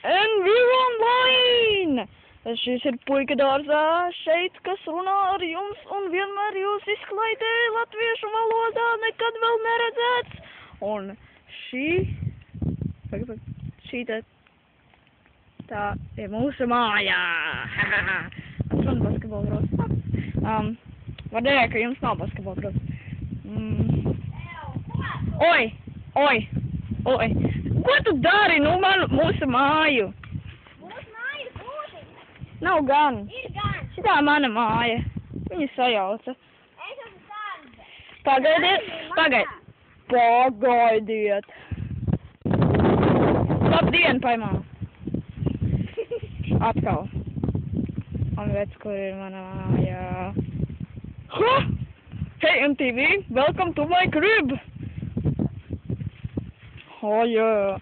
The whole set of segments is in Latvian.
and we're online! Šis ir puika dārzā šeit, kas runā ar jums un vienmēr jūs izklaidē latviešu valodā, nekad vēl neredzēts. Un šī tā ir mūsu mājā. Atrunā basketbola groz. Vardēja, ka jums nav basketbola groz. Oi! Ko tu dari, nu mūsu māju? Nav gan. Ir gan. Šitā mana māja. Viņa sajauca. Es esmu tāda. Pagaidiet. Labdien, paimā. Atkal. Un redz, kur ir mana māja. Ha! Hey, MTV, welcome to my crib. Oh yeah.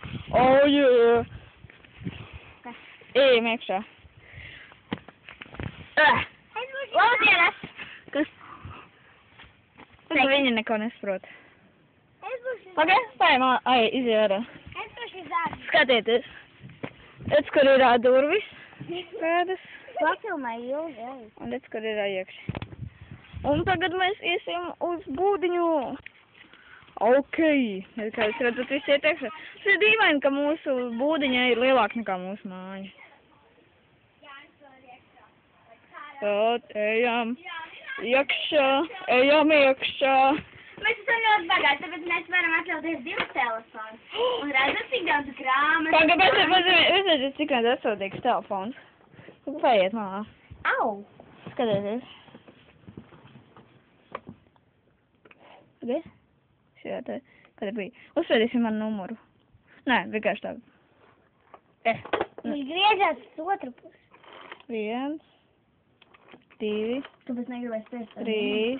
Ejam iekšā. Labdienas! Kas? Viņa neko nesaprot. Paimā, iziet ārā. Skatieties. Redz, kur ir durvis. Pēdas. Papilmēji ilgi. Un redz, kur ir iekšā. Un tagad mēs iesim uz būdiņu. Ok. Kā jūs redzat, visi iet iekšā. Tas ir dīvaini, ka mūsu būdiņa ir lielāka nekā mūsu māja. Tad ejam iekšā. Mēs esam ļoti bagāti, tāpēc mēs varam atļauties 2 telefonus. Un redzat, cik daudz grāmatas. Pagaid, cik daudz atsūtīgs telefons. Paiet, māmā. Au! Skatieties. Pagaid. Šajā te, kad bija. Uzsvēdīsim manu numuru. Nē, vienkārši tā. Viņš griežās uz otru pusi. 1, 2, Tāpēc negribēs pēc 3,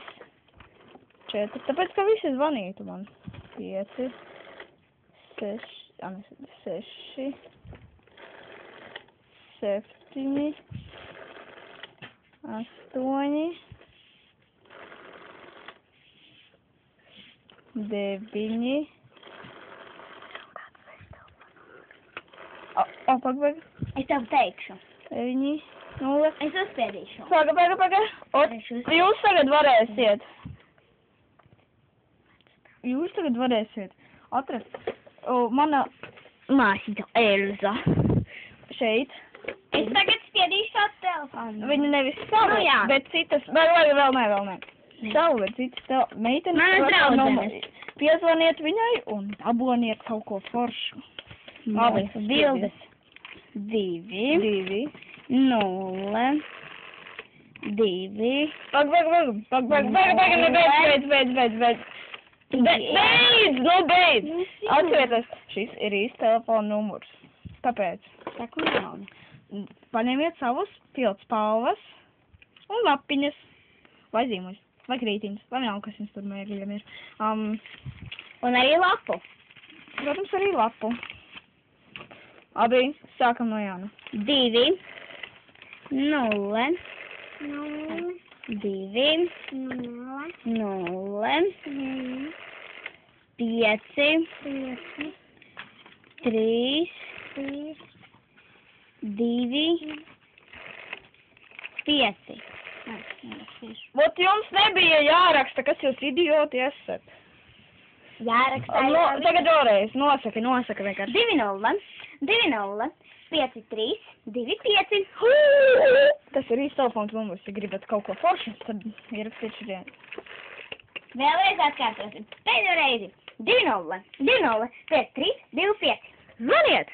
4. Tāpēc, ka visi zvanītu man. 5, 6, 7, 8, 9. Pagaid. Es tev teikšu. 9, 0. Es uzspiedīšu. Pagaid. Jūs tagad varēsiet atrast mana māsīca Elza. Šeit. Es tagad spiedīšu savu telefonu. Viņa nevis savu, bet citas, vēl nē. Savu, bet citas meitenes. Manas draudzenes. Piezvaniet viņai un aboniet kaut ko foršu. Labi, bildes. 2, 0, 2. Pagaid, beidz! Atcerieties, šis ir īsts telefona numurs. Tāpēc. Paņemiet savus pildspalvas un lapiņas. Vai zīmuļus, vai krītiņas, vai nav, kas jums tur mēģinām ir. Un arī lapu. Protams, arī lapu. Abi, sākam no jauna. 2, 0, 2, 0, 5, 3, 2, 5. Vot jums nebija jāraksta, kas jūs idioti esat. Jāraksta. Tagad vēlreiz, nosaka vienkārši. 2, 0, 5, 3, 2, 5. Tas ir īsts telefons numurs, ja gribat kaut ko foršu, tad ierakstiet šodien. Vēlreiz atkārtosim. Pēdējo reizi. 2, 0, 5, 3, 2, 5. Zvaniet!